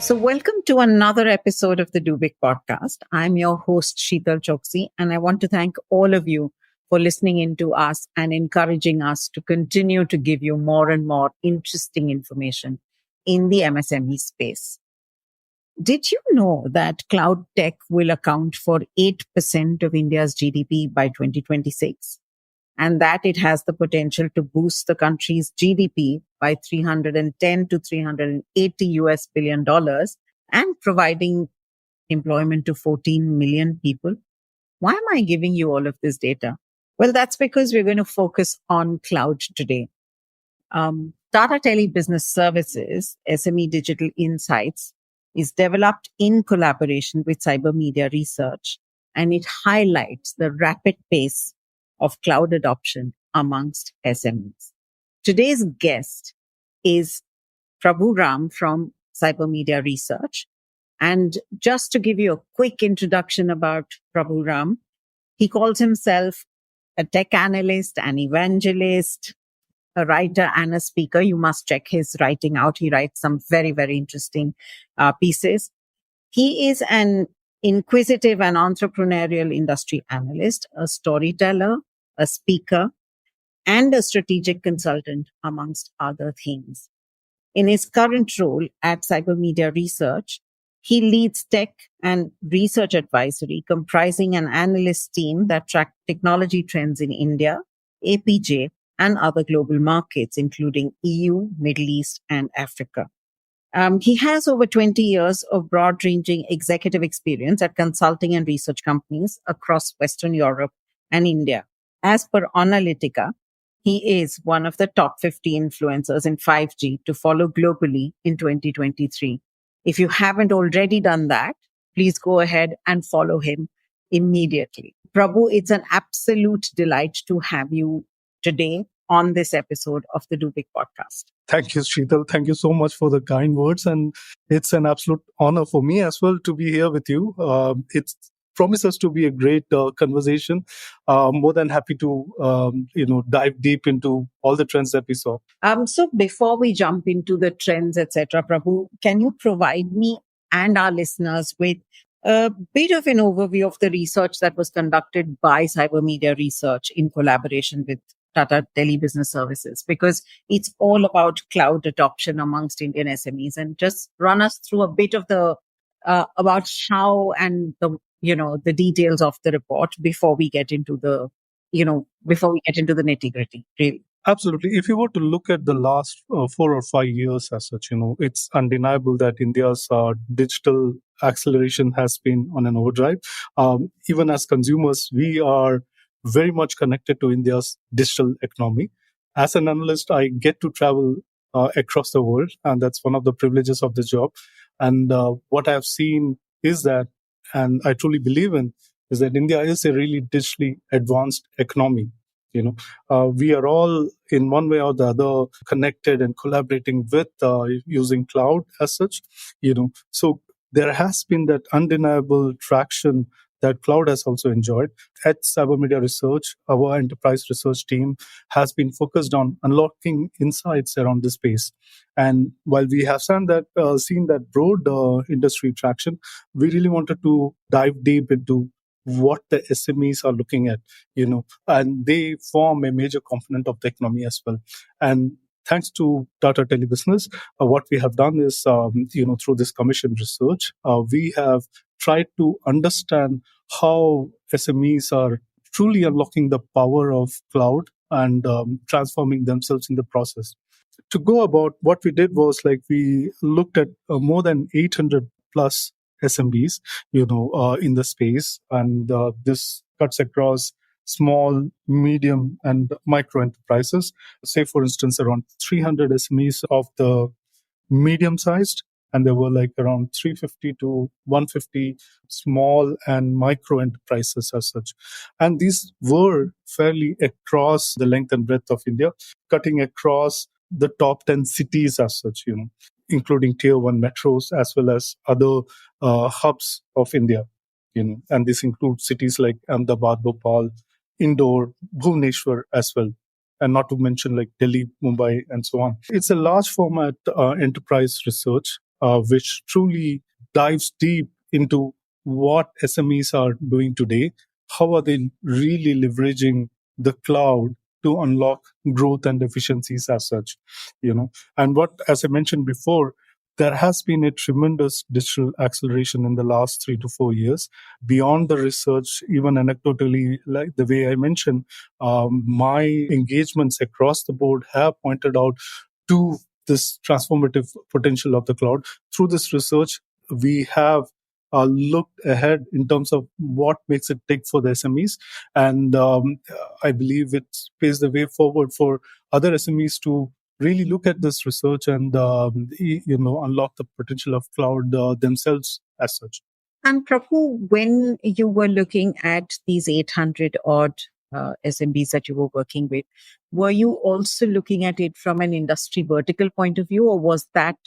So, welcome to another episode of the Do Big podcast. I'm your host, Sheetal Choksi, and I want to thank all of you for listening in to us and encouraging us to continue to give you more and more interesting information in the MSME space. Did you know that cloud tech will account for 8% of India's GDP by 2026? And that it has the potential to boost the country's GDP by 310 to 380 US billion dollars and providing employment to 14 million people. Why am I giving you all of this data? Well, that's because we're going to focus on cloud today. Tata Tele Business Services, SME Digital Insights, is developed in collaboration with Cyber Media Research, and it highlights the rapid pace of cloud adoption amongst SMEs. Today's guest is Prabhu Ram from Cyber Media Research. And just to give you a quick introduction about Prabhu Ram, he calls himself a tech analyst, an evangelist, a writer and a speaker. You must check his writing out. He writes some very, very interesting pieces. He is an inquisitive and entrepreneurial industry analyst, a storyteller, a speaker, and a strategic consultant, amongst other things. In his current role at Cyber Media Research, he leads tech and research advisory, comprising an analyst team that track technology trends in India, APJ, and other global markets, including EU, Middle East, and Africa. He has over 20 years of broad-ranging executive experience at consulting and research companies across Western Europe and India. As per Analytica, he is one of the top 50 influencers in 5G to follow globally in 2023. If you haven't already done that, please go ahead and follow him immediately. Prabhu, it's an absolute delight to have you today on this episode of the Do Big podcast. Thank you, Sheetal. Thank you so much for the kind words. And it's an absolute honor for me as well to be here with you. It promises to be a great conversation. More than happy to, dive deep into all the trends that we saw. So before we jump into the trends, etc., Prabhu, can you provide me and our listeners with a bit of an overview of the research that was conducted by Cyber Media Research in collaboration with Tata Tele Business Services, because it's all about cloud adoption amongst Indian SMEs, and just run us through a bit of the about how and the details of the report before we get into the nitty gritty. Really. Absolutely. If you were to look at the last 4 or 5 years as such, it's undeniable that India's digital acceleration has been on an overdrive. Even as consumers, we are very much connected to India's digital economy. As an analyst, I get to travel across the world, and that's one of the privileges of the job. And what I have seen is that, and I truly believe in, is that India is a really digitally advanced economy. We are all in one way or the other connected and collaborating with using cloud as such. So there has been that undeniable traction that cloud has also enjoyed. At Cyber Media Research, our enterprise research team has been focused on unlocking insights around this space. And while we have seen that broad industry traction, we really wanted to dive deep into what the SMEs are looking at, and they form a major component of the economy as well. And thanks to Tata Tele Business, what we have done is, through this commission research, we have tried to understand how SMEs are truly unlocking the power of cloud and transforming themselves in the process. To go about, what we did was we looked at more than 800 plus SMBs, in the space, and this cuts across small, medium, and micro enterprises. Say, for instance, around 300 SMEs of the medium-sized, and there were around 350 to 150 small and micro enterprises as such. And these were fairly across the length and breadth of India, cutting across the top 10 cities as such, including tier 1 metros as well as other hubs of India. And this includes cities like Ahmedabad, Bhopal, Indore, Bhubaneswar as well. And not to mention Delhi, Mumbai, and so on. It's a large format enterprise research which truly dives deep into what SMEs are doing today. How are they really leveraging the cloud to unlock growth and efficiencies as such? And what, as I mentioned before, there has been a tremendous digital acceleration in the last 3 to 4 years. Beyond the research, even anecdotally, like the way I mentioned, my engagements across the board have pointed out to this transformative potential of the cloud. Through this research, we have looked ahead in terms of what makes it tick for the SMEs. And I believe it paves the way forward for other SMEs to really look at this research and unlock the potential of cloud themselves as such. And Prabhu, when you were looking at these 800 odd SMBs that you were working with, were you also looking at it from an industry vertical point of view, or was that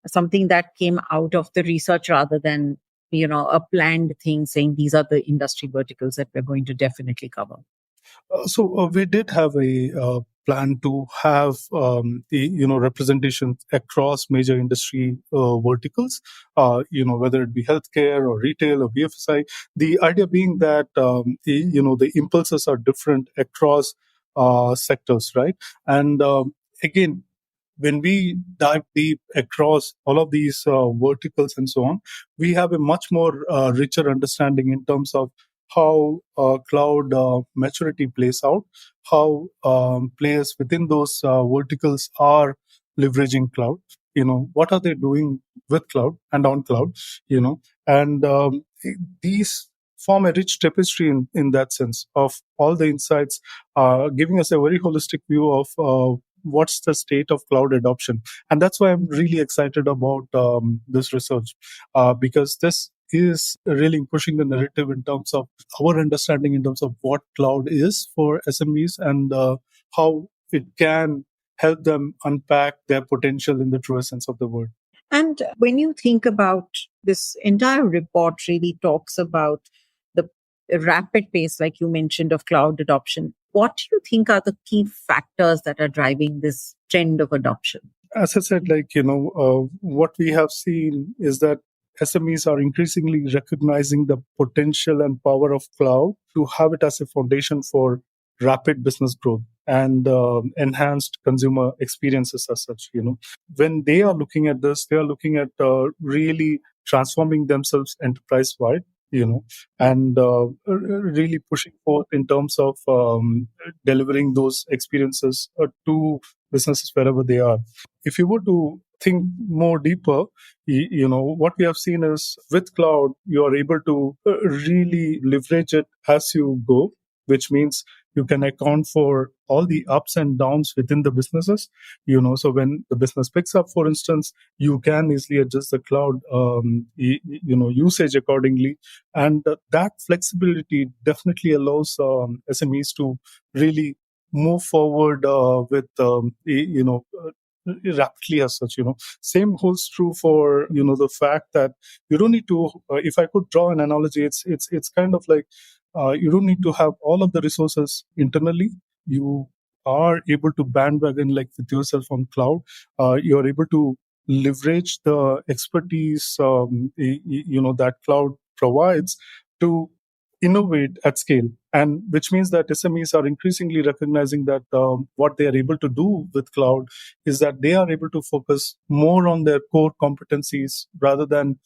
something that came out of the research rather than, a planned thing saying these are the industry verticals that we're going to definitely cover? So we did have a plan to have representation across major industry verticals, whether it be healthcare or retail or BFSI. The idea being that the impulses are different across sectors, right? And again, when we dive deep across all of these verticals and so on, we have a much more richer understanding in terms of how cloud maturity plays out, how players within those verticals are leveraging cloud. What are they doing with cloud and on cloud? And these form a rich tapestry in that sense of all the insights, giving us a very holistic view of what's the state of cloud adoption. And that's why I'm really excited about this research, because this is really pushing the narrative in terms of our understanding in terms of what cloud is for SMEs and how it can help them unpack their potential in the truest sense of the word. And when you think about this entire report, really talks about the rapid pace, like you mentioned, of cloud adoption. What do you think are the key factors that are driving this trend of adoption? As I said, what we have seen is that SMEs are increasingly recognizing the potential and power of cloud to have it as a foundation for rapid business growth and enhanced consumer experiences as such. When they are looking at this, they are looking at really transforming themselves enterprise wide. And really pushing forth in terms of delivering those experiences to businesses wherever they are. If you were to think more deeper, what we have seen is with cloud, you are able to really leverage it as you go, which means you can account for all the ups and downs within the businesses. So when the business picks up, for instance, you can easily adjust the cloud usage accordingly. And that flexibility definitely allows SMEs to really move forward with rapidly as such. Same holds true for the fact that you don't need to if I could draw an analogy, it's kind of like you don't need to have all of the resources internally. You are able to bandwagon like with yourself on cloud. You're able to leverage the expertise that cloud provides to innovate at scale, and which means that SMEs are increasingly recognizing that what they are able to do with cloud is that they are able to focus more on their core competencies rather than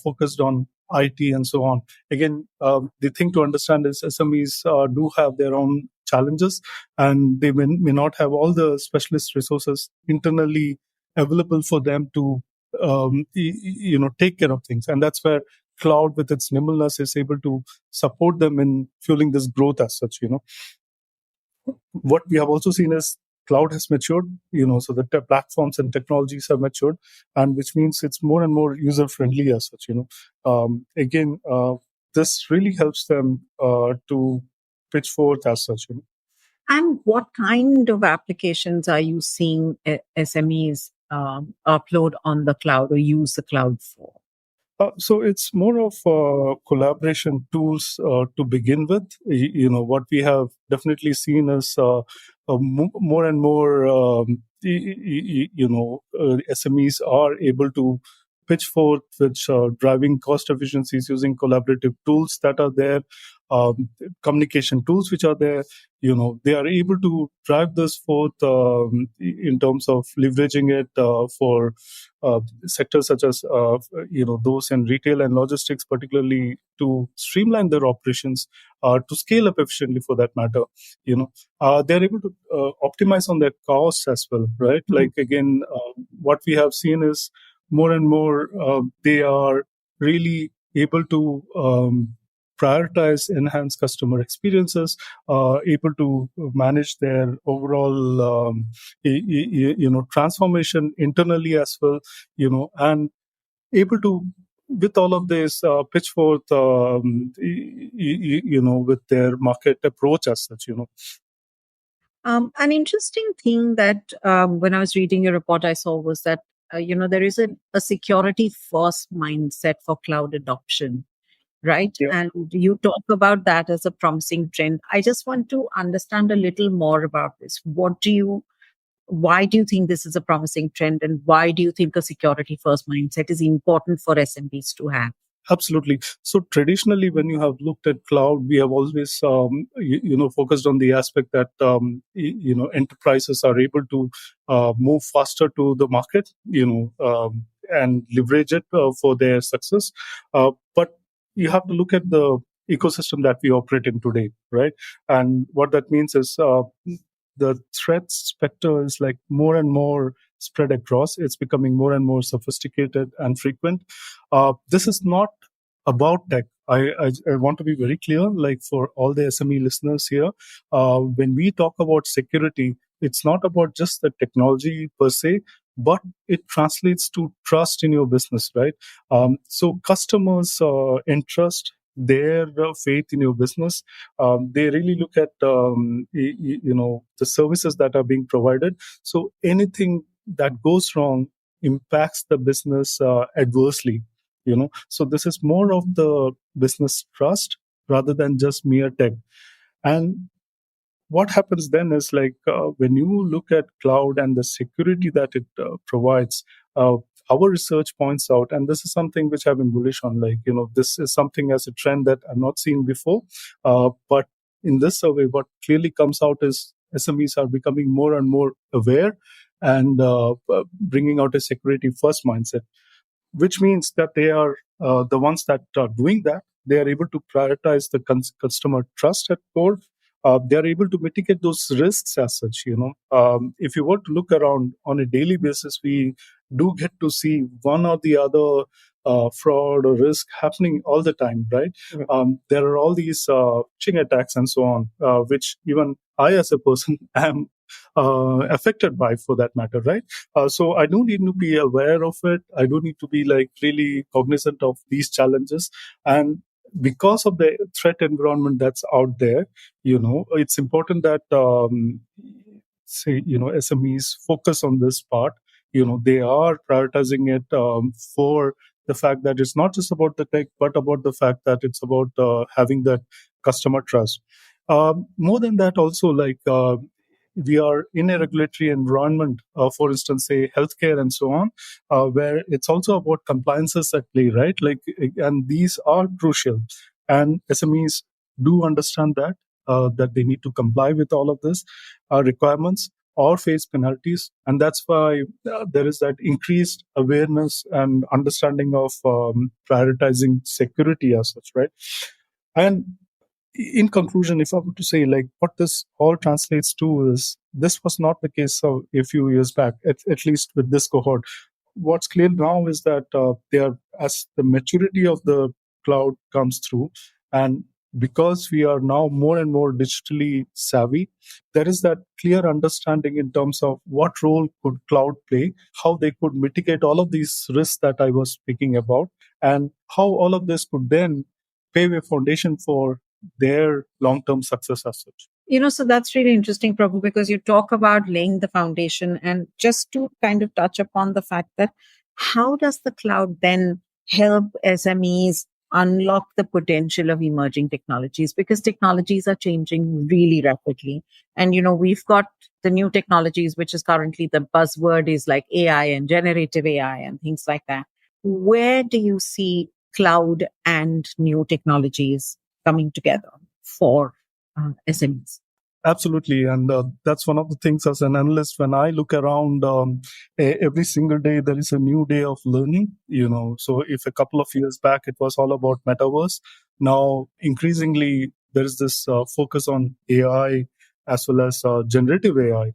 focused on IT and so on. Again, the thing to understand is SMEs do have their own challenges, and they may not have all the specialist resources internally available for them to take care of things. And that's where cloud with its nimbleness is able to support them in fueling this growth as such. What we have also seen is cloud has matured, so the platforms and technologies have matured, and which means it's more and more user friendly as such. Again, this really helps them to pitch forth as such. And what kind of applications are you seeing SMEs upload on the cloud or use the cloud for? So it's more of collaboration tools to begin with. What we have definitely seen is more and more, SMEs are able to pitch forth, which driving cost efficiencies using collaborative tools that are there, communication tools which are there. They are able to drive this forth in terms of leveraging it for sectors such as those in retail and logistics, particularly to streamline their operations, to scale up efficiently for that matter. They're able to optimize on their costs as well, right? Mhm. Like again, what we have seen is more and more they are really able to prioritize enhance customer experiences, able to manage their overall transformation internally as well, and able to, with all of this, pitch forth with their market approach as such. An interesting thing that when I was reading your report, I saw was that there is a security first mindset for cloud adoption, right? Yeah. And you talk about that as a promising trend. I just want to understand a little more about this. Why do you think this is a promising trend, and why do you think a security first mindset is important for SMBs to have? Absolutely. So traditionally, when you have looked at cloud, we have always, focused on the aspect that enterprises are able to move faster to the market, and leverage it for their success. But you have to look at the ecosystem that we operate in today, right? And what that means is the threat specter is like more and more spread across. It's becoming more and more sophisticated and frequent. This is not about tech. I want to be very clear, like for all the SME listeners here, when we talk about security, it's not about just the technology per se, but it translates to trust in your business, right? So customers entrust their faith in your business. They really look at the services that are being provided. So anything that goes wrong impacts the business adversely. So this is more of the business trust rather than just mere tech. And what happens then is like when you look at cloud and the security that it provides, our research points out, and this is something which I've been bullish on, like this is something as a trend that I've not seen before, but in this survey what clearly comes out is SMEs are becoming more and more aware and bringing out a security first mindset, which means that they are the ones that are doing that. They are able to prioritize the customer trust at core. They are able to mitigate those risks as such. If you were to look around on a daily basis, we do get to see one or the other fraud or risk happening all the time, right? Right. There are all these phishing attacks and so on, which even I, as a person, am affected by, for that matter, right? So I do need to be aware of it. I do need to be like really cognizant of these challenges. And because of the threat environment that's out there, it's important that SMEs focus on this part. They are prioritizing it for the fact that it's not just about the tech, but about the fact that it's about having that customer trust. More than that, also, like we are in a regulatory environment, for instance, say healthcare and so on, where it's also about compliances at play, right? Like, and these are crucial, and SMEs do understand that they need to comply with all of this requirements or face penalties, and that's why there is that increased awareness and understanding of prioritizing security as such, right? And in conclusion, if I were to say, like, what this all translates to is this was not the case a few years back, at least with this cohort. What's clear now is that they are, as the maturity of the cloud comes through, and because we are now more and more digitally savvy, there is that clear understanding in terms of what role could cloud play, how they could mitigate all of these risks that I was speaking about, and how all of this could then pave a foundation for their long-term success as such. So that's really interesting, Prabhu, because you talk about laying the foundation, and just to kind of touch upon the fact that how does the cloud then help SMEs unlock the potential of emerging technologies? Because technologies are changing really rapidly. And, we've got the new technologies, which is currently the buzzword is like AI and generative AI and things like that. where do you see cloud and new technologies coming together for SMEs? Absolutely. And that's one of the things as an analyst, when I look around, every single day, there is a new day of learning, So if a couple of years back, it was all about metaverse, now increasingly, there is this focus on AI as well as generative AI.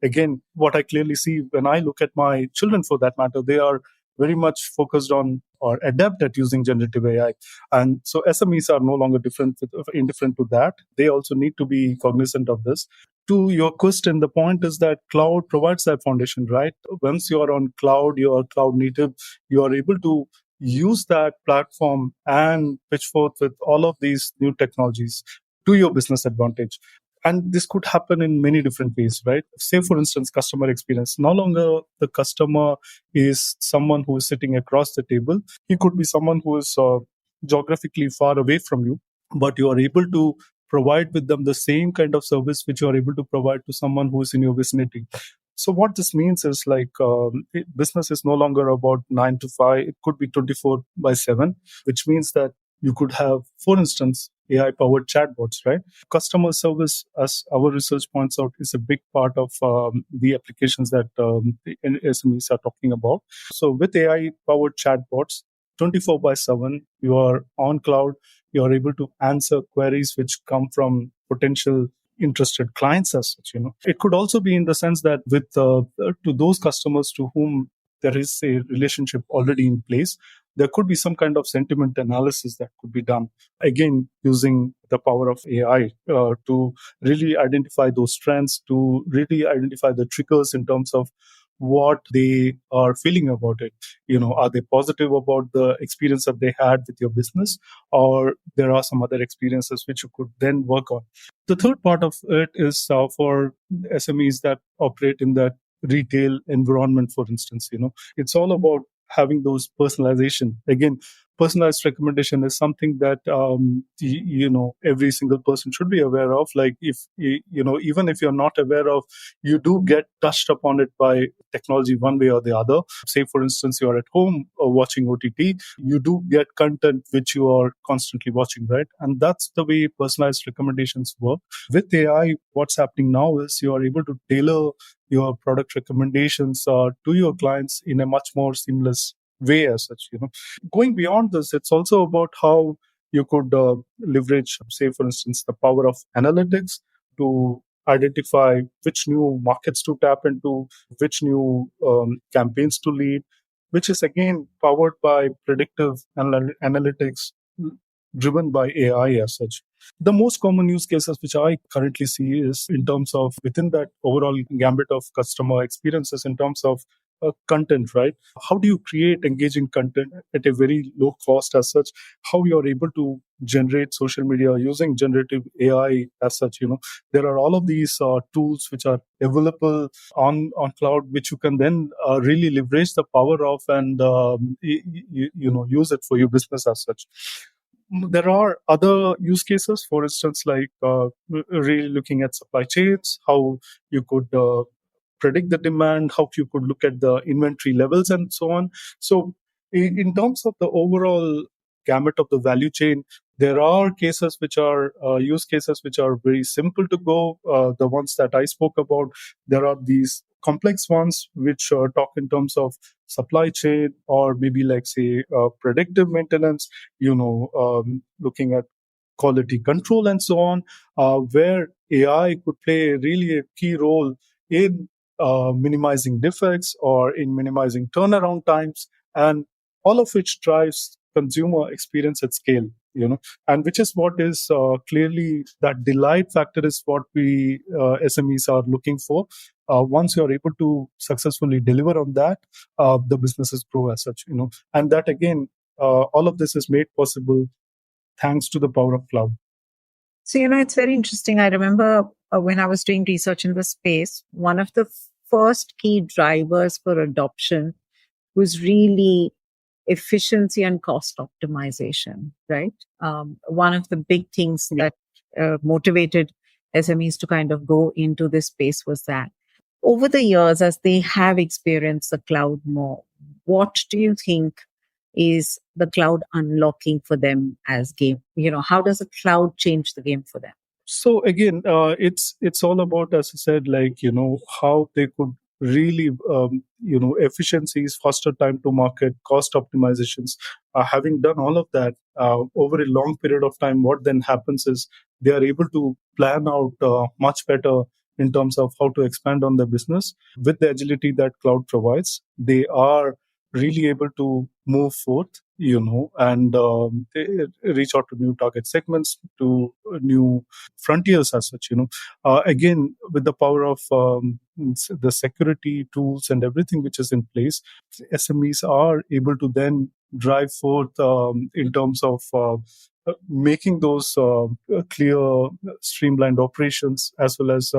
Again, what I clearly see when I look at my children, for that matter, they are very much focused on or adept at using generative AI. And so SMEs are no longer indifferent to that. They also need to be cognizant of this. To your question, the point is that cloud provides that foundation, right? Once you are on cloud, you are cloud native, you are able to use that platform and pitch forth with all of these new technologies to your business advantage. And this could happen in many different ways, right? Say, for instance, customer experience. No longer the customer is someone who is sitting across the table. He could be someone who is geographically far away from you, but you are able to provide with them the same kind of service which you are able to provide to someone who is in your vicinity. So what this means is business is no longer about 9 to 5. It could be 24/7, which means that you could have, for instance, AI powered chatbots, right? Customer service, as our research points out, is a big part of the applications that the SMEs are talking about. So with AI powered chatbots, 24/7, you are on cloud, you are able to answer queries which come from potential interested clients as such. It could also be in the sense that with to those customers to whom there is a relationship already in place, there could be some kind of sentiment analysis that could be done, again using the power of AI to really identify those trends, to really identify the triggers in terms of what they are feeling about it. Are they positive about the experience that they had with your business, or there are some other experiences which you could then work on. The third part of it is for SMEs that operate in that retail environment, for instance. It's all about having those personalization. Again, personalized recommendation is something that every single person should be aware of. Like, if even if you're not aware of, you do get touched upon it by technology one way or the other. Say, for instance, you're at home watching OTT, you do get content which you are constantly watching, right? And that's the way personalized recommendations work. With AI, what's happening now is you are able to tailor your product recommendations to your clients in a much more seamless way as such. Going beyond this, it's also about how you could leverage, say, for instance, the power of analytics to identify which new markets to tap into, which new campaigns to lead, which is again powered by predictive analytics driven by AI as such. The most common use cases which I currently see is in terms of within that overall gambit of customer experiences, in terms of content, right? How do you create engaging content at a very low cost as such? How you are able to generate social media using generative AI as such? There are all of these tools which are available on cloud, which you can then really leverage the power of and use it for your business as such. There are other use cases, for instance, like really looking at supply chains, how you could predict the demand, how you could look at the inventory levels and so on. So in terms of the overall gamut of the value chain, there are cases which are use cases which are very simple to go. The ones that I spoke about, there are these complex ones which talk in terms of supply chain, or maybe like, say, predictive maintenance, looking at quality control and so on, where AI could play really a key role in minimizing defects or in minimizing turnaround times, and all of which drives consumer experience at scale. And which is what is clearly that delight factor is what we SMEs are looking for. Once you are able to successfully deliver on that, the businesses grow as such. And that again, all of this is made possible thanks to the power of cloud. So, it's very interesting. I remember when I was doing research in the space, one of the first key drivers for adoption was really efficiency and cost optimization, right? One of the big things that motivated SMEs to kind of go into this space was that. Over the years, as they have experienced the cloud more, what do you think is the cloud unlocking for them as game? How does the cloud change the game for them? So again, it's all about, as I said, like how they could really efficiencies, faster time to market, cost optimizations. Having done all of that over a long period of time, what then happens is they are able to plan out much better in terms of how to expand on their business with the agility that cloud provides. They are really able to move forth, and reach out to new target segments, to new frontiers as such. Again, with the power of the security tools and everything which is in place, SMEs are able to then drive forth in terms of making those clear, streamlined operations, as well as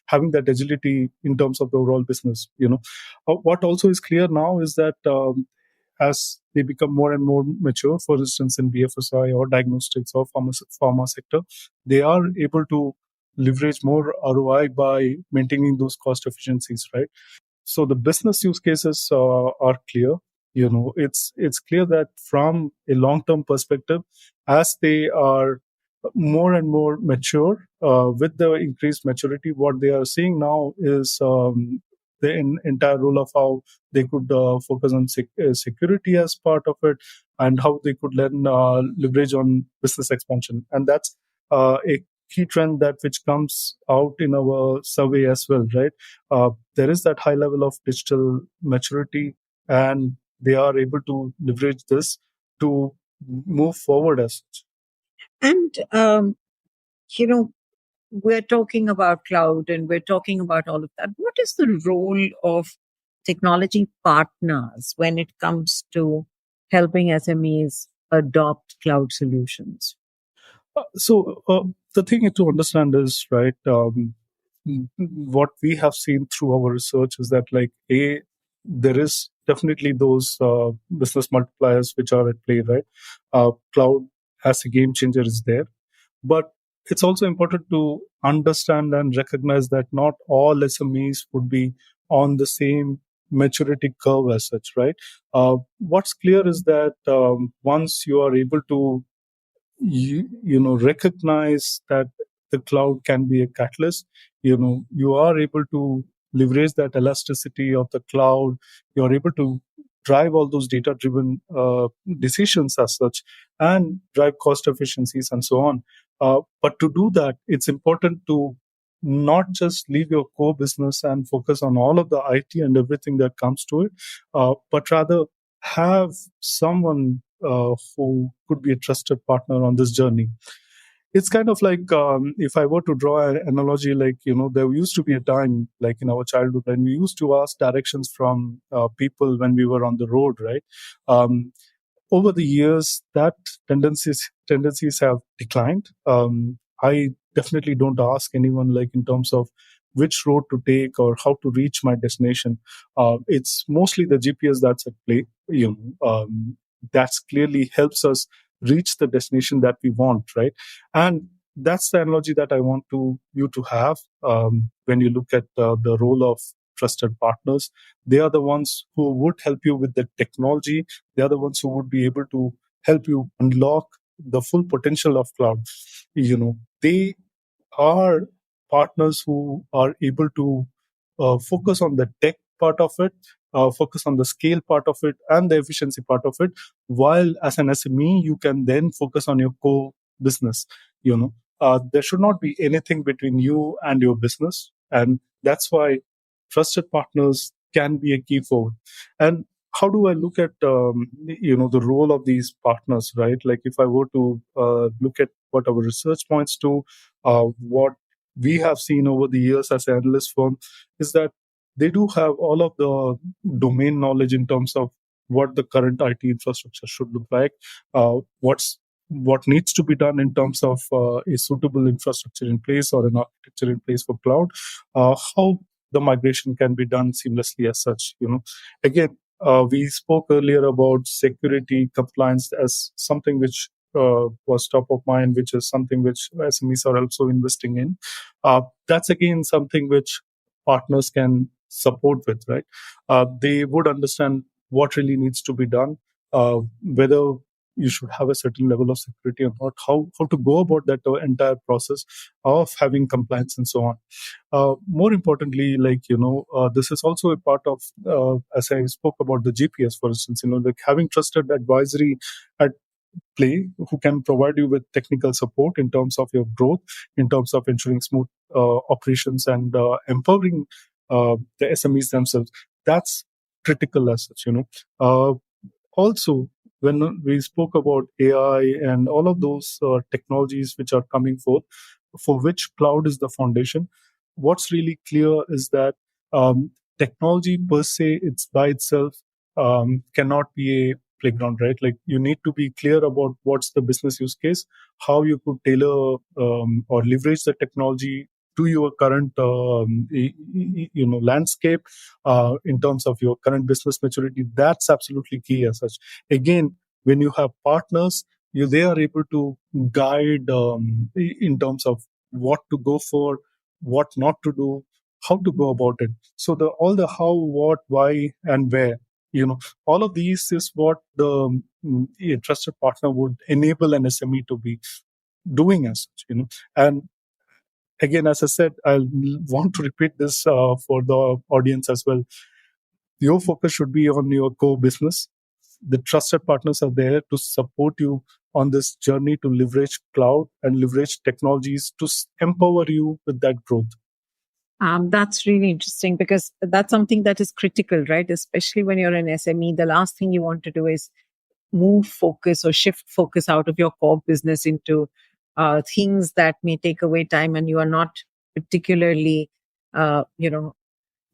having that agility in terms of the overall business. What also is clear now is that as they become more and more mature, for instance, in BFSI or diagnostics or pharma sector, they are able to leverage more ROI by maintaining those cost efficiencies, right? So the business use cases are clear. It's clear that from a long term perspective, as they are more and more mature, with the increased maturity, what they are seeing now is the entire role of how they could focus on security as part of it, and how they could then leverage on business expansion. And that's a key trend that which comes out in our survey as well, right? There is that high level of digital maturity, and they are able to leverage this to move forward as such. And, you know, we're talking about cloud and we're talking about all of that. What is the role of technology partners when it comes to helping SMEs adopt cloud solutions? The thing to understand is, right, what we have seen through our research is that, like, there is definitely those business multipliers which are at play, right? Cloud as a game changer is there, but it's also important to understand and recognize that not all SMEs would be on the same maturity curve as such, right? What's clear is that once you are able to recognize that the cloud can be a catalyst, you are able to leverage that elasticity of the cloud. You're able to drive all those data driven decisions as such, and drive cost efficiencies and so on. But to do that, it's important to not just leave your core business and focus on all of the IT and everything that comes to it, but rather have someone who could be a trusted partner on this journey. It's kind of like, if I were to draw an analogy, like, there used to be a time, like in our childhood, when we used to ask directions from people when we were on the road, right? Over the years, that tendencies have declined. I definitely don't ask anyone, like, in terms of which road to take or how to reach my destination. It's mostly the GPS that's at play. That's clearly helps us reach the destination that we want, right? And that's the analogy that I want you to have when you look at the role of trusted partners. They are the ones who would help you with the technology. They are the ones who would be able to help you unlock the full potential of cloud. They are partners who are able to focus on the tech part of it, focus on the scale part of it, and the efficiency part of it. While as an SME, you can then focus on your core business. There should not be anything between you and your business, and that's why trusted partners can be a key forward. And how do I look at the role of these partners, right? Like, if I were to look at what our research points to, what we have seen over the years as an analyst firm, is that they do have all of the domain knowledge in terms of what the current IT infrastructure should look like, what needs to be done in terms of a suitable infrastructure in place or an architecture in place for cloud, how the migration can be done seamlessly as such. Again, we spoke earlier about security compliance as something which was top of mind, which is something which SMEs are also investing in. That's again something which partners can support with, right? They would understand what really needs to be done. whether you should have a certain level of security or not, how to go about that entire process of having compliance and so on. More importantly, this is also a part of, as I spoke about the GPS, for instance, like having trusted advisory at play who can provide you with technical support in terms of your growth, in terms of ensuring smooth operations and empowering the SMEs themselves. That's critical as such. Uh, Also, when we spoke about AI and all of those technologies which are coming forth, for which cloud is the foundation, what's really clear is that technology per se, it's by itself cannot be a playground, right? Like you need to be clear about what's the business use case, how you could tailor or leverage the technology to your current landscape in terms of your current business maturity. That's absolutely key as such. Again, when you have partners, they are able to guide in terms of what to go for, what not to do, how to go about it. So all the how, what, why, and where, all of these is what the a trusted partner would enable an SME to be doing as such. And again, as I said, I'll want to repeat this for the audience as well. Your focus should be on your core business. The trusted partners are there to support you on this journey to leverage cloud and leverage technologies to empower you with that growth. That's really interesting because that's something that is critical, right? Especially when you're an SME, the last thing you want to do is move focus or shift focus out of your core business into things that may take away time and you are not particularly,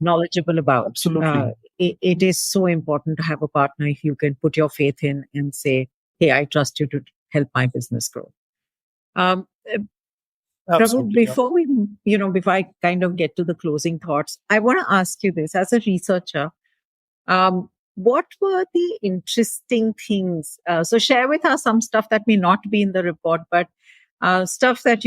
knowledgeable about. Absolutely. It is so important to have a partner if you can put your faith in and say, "Hey, I trust you to help my business grow." Um, Prabhu, Absolutely. Yeah. before I kind of get to the closing thoughts, I want to ask you this as a researcher. What were the interesting things? So share with us some stuff that may not be in the report, but stuff that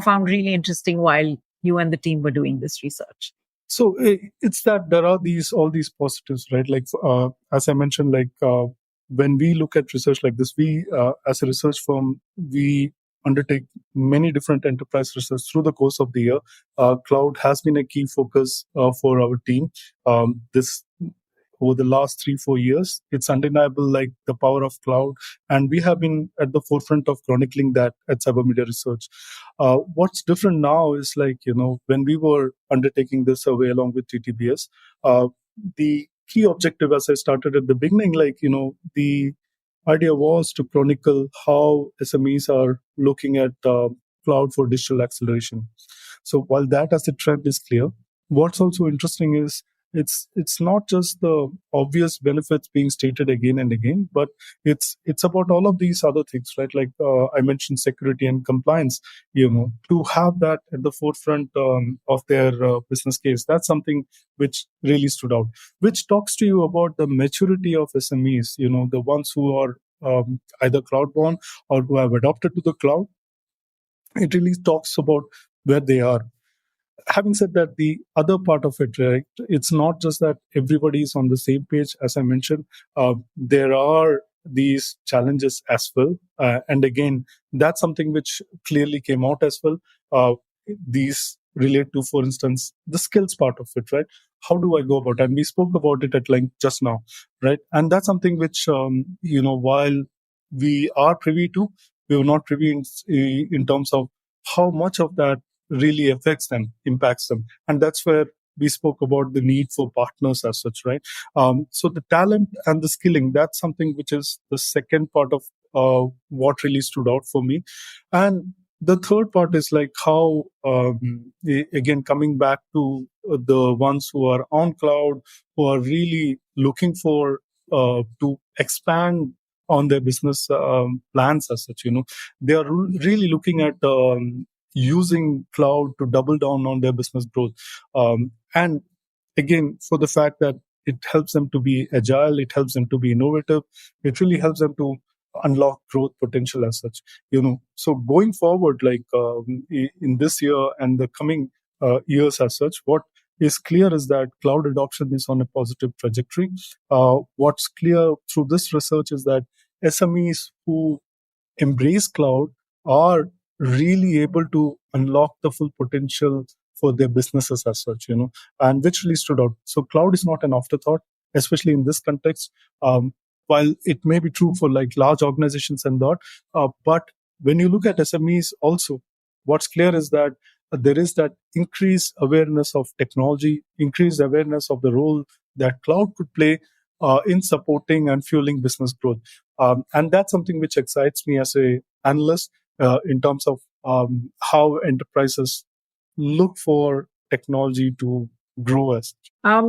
found really interesting while you and the team were doing this research. So it's that there are all these positives, right? Like as I mentioned, when we look at research like this, we as a research firm, we undertake many different enterprise research through the course of the year. Cloud has been a key focus for our team. This over the last 3-4 years, it's undeniable, like the power of cloud, and we have been at the forefront of chronicling that at Cyber Media Research. What's different now is when we were undertaking this survey along with TTBS, the key objective, as I started at the beginning, the idea was to chronicle how SMEs are looking at cloud for digital acceleration. So while that as a trend is clear, what's also interesting is it's not just the obvious benefits being stated again and again, but it's about all of these other things, right? Like I mentioned, security and compliance. To have that at the forefront of their business case, that's something which really stood out. Which talks to you about the maturity of SMEs. The ones who are either cloud born or who have adopted to the cloud. It really talks about where they are. Having said that, the other part of it, right, it's not just that everybody is on the same page. As I mentioned, there are these challenges as well, and again, that's something which clearly came out as well. These relate to, for instance, the skills part of it, right? How do I go about it? And we spoke about it at length just now, right? And that's something which while we are privy to, we were not privy in terms of how much of that really affects them, impacts them. And that's where we spoke about the need for partners as such, right? So the talent and the skilling, that's something which is the second part of what really stood out for me. And the third part is like how, again, coming back to the ones who are on cloud, who are really looking for to expand on their business plans as such, they are really looking at using cloud to double down on their business growth. And again, for the fact that it helps them to be agile, it helps them to be innovative, it really helps them to unlock growth potential as such. So going forward, in this year and the coming years as such, what is clear is that cloud adoption is on a positive trajectory. What's clear through this research is that SMEs who embrace cloud are really able to unlock the full potential for their businesses as such, and which really stood out. So cloud is not an afterthought, especially in this context. Um, while it may be true for like large organizations and that, but when you look at SMEs also, what's clear is that there is that increased awareness of technology, increased awareness of the role that cloud could play in supporting and fueling business growth. And that's something which excites me as a analyst in terms of how enterprises look for technology to grow as.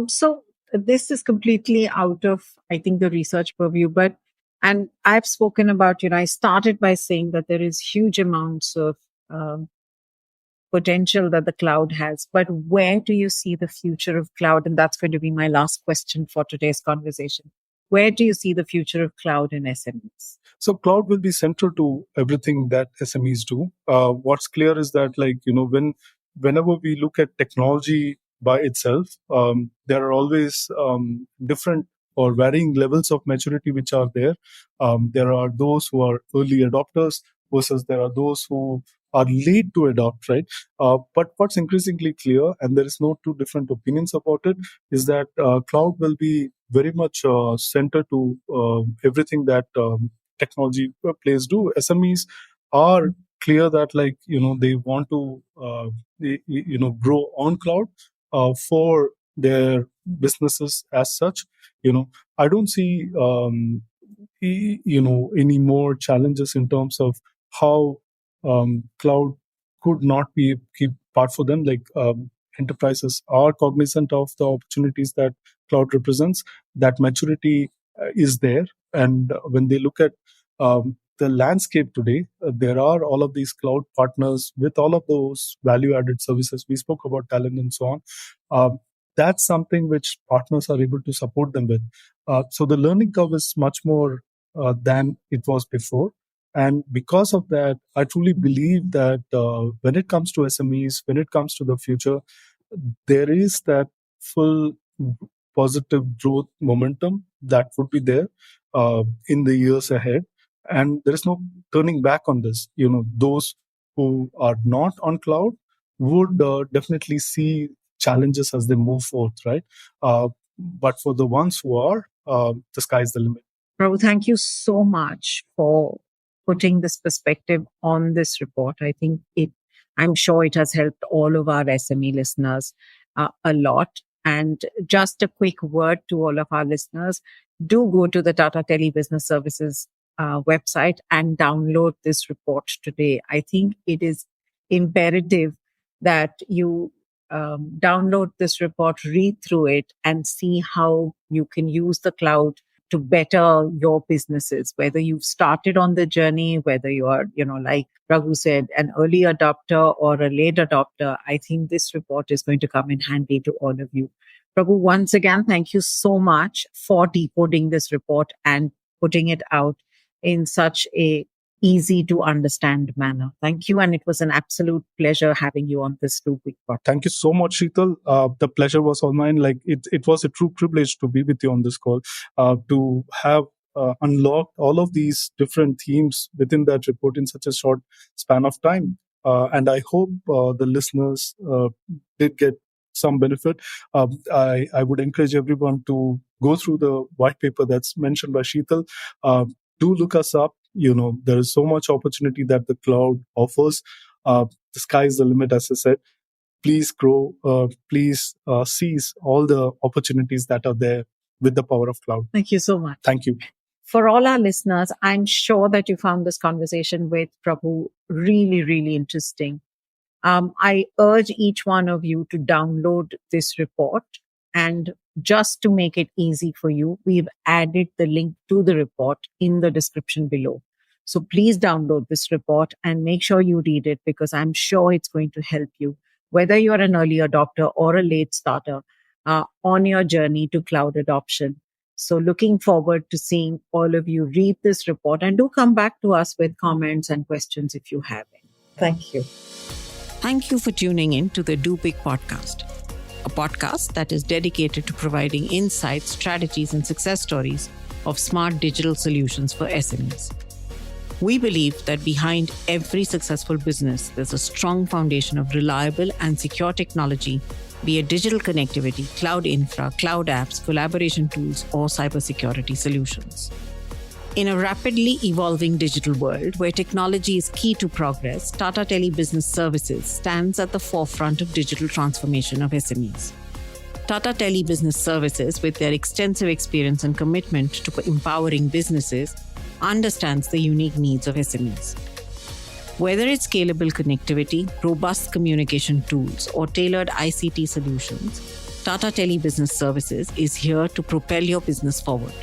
So this is completely out of, I think, the research purview, and I've spoken about, I started by saying that there is huge amounts of um, potential that the cloud has, but where do you see the future of cloud? And that's going to be my last question for today's conversation. Where do you see the future of cloud in SMEs? So cloud will be central to everything that SMEs do. What's clear is that, whenever we look at technology by itself, there are always different or varying levels of maturity which are there. There are those who are early adopters versus there are those who are late to adopt, right? But what's increasingly clear, and there is no two different opinions about it, is that cloud will be very much centered to everything that technology players do. SMEs are clear that they want to grow on cloud for their businesses as such. I don't see any more challenges in terms of how cloud could not be a key part for them. Enterprises are cognizant of the opportunities that cloud represents. That maturity is there, and when they look at the landscape today, there are all of these cloud partners with all of those value-added services. We spoke about talent and so on. That's something which partners are able to support them with. So the learning curve is much more than it was before. And because of that, I truly believe that when it comes to SMEs, when it comes to the future, there is that full positive growth momentum that would be there in the years ahead. And there is no turning back on this. Those who are not on cloud would definitely see challenges as they move forth, right? But for the ones who are, the sky's the limit. Prabhu, thank you so much for putting this perspective on this report. I'm sure it has helped all of our SME listeners a lot. And just a quick word to all of our listeners, do go to the Tata Tele Business Services website and download this report today. I think it is imperative that you download this report, read through it, and see how you can use the cloud to better your businesses, whether you've started on the journey, whether you are, like Raghu said, an early adopter or a late adopter. I think this report is going to come in handy to all of you. Prabhu, once again, thank you so much for decoding this report and putting it out in such a easy to understand manner. Thank you. And it was an absolute pleasure having you on this Big podcast. Thank you so much, Sheetal. The pleasure was all mine. It was a true privilege to be with you on this call, to have unlocked all of these different themes within that report in such a short span of time. And I hope the listeners did get some benefit. I would encourage everyone to go through the white paper that's mentioned by Sheetal. Do look us up. There is so much opportunity that the cloud offers. The sky is the limit, as I said. Please grow. Please seize all the opportunities that are there with the power of cloud. Thank you so much. Thank you. For all our listeners, I'm sure that you found this conversation with Prabhu really, really interesting. I urge each one of you to download this report. And just to make it easy for you, we've added the link to the report in the description below. So please download this report and make sure you read it, because I'm sure it's going to help you, whether you're an early adopter or a late starter, on your journey to cloud adoption. So looking forward to seeing all of you read this report, and do come back to us with comments and questions if you have any. Thank you. Thank you for tuning in to the Do Big podcast. a podcast that is dedicated to providing insights, strategies, and success stories of smart digital solutions for SMEs. We believe that behind every successful business, there's a strong foundation of reliable and secure technology, be it digital connectivity, cloud infra, cloud apps, collaboration tools, or cybersecurity solutions. In a rapidly evolving digital world where technology is key to progress, Tata Tele Business Services stands at the forefront of digital transformation of SMEs. Tata Tele Business Services, with their extensive experience and commitment to empowering businesses, understands the unique needs of SMEs. Whether it's scalable connectivity, robust communication tools, or tailored ICT solutions, Tata Tele Business Services is here to propel your business forward.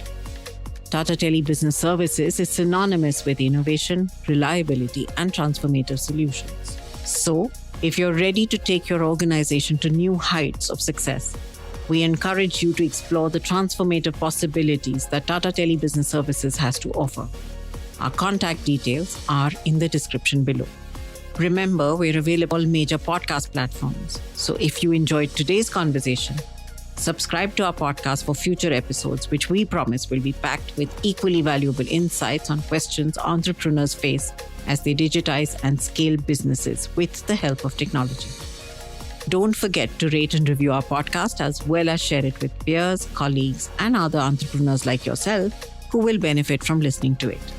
Tata Tele Business Services is synonymous with innovation, reliability, and transformative solutions. So, if you're ready to take your organization to new heights of success, we encourage you to explore the transformative possibilities that Tata Tele Business Services has to offer. Our contact details are in the description below. Remember, we're available on major podcast platforms. So if you enjoyed today's conversation, subscribe to our podcast for future episodes, which we promise will be packed with equally valuable insights on questions entrepreneurs face as they digitize and scale businesses with the help of technology. Don't forget to rate and review our podcast, as well as share it with peers, colleagues, and other entrepreneurs like yourself who will benefit from listening to it.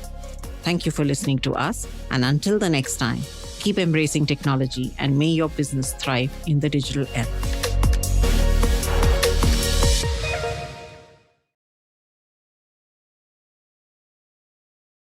Thank you for listening to us, and until the next time, keep embracing technology and may your business thrive in the digital era.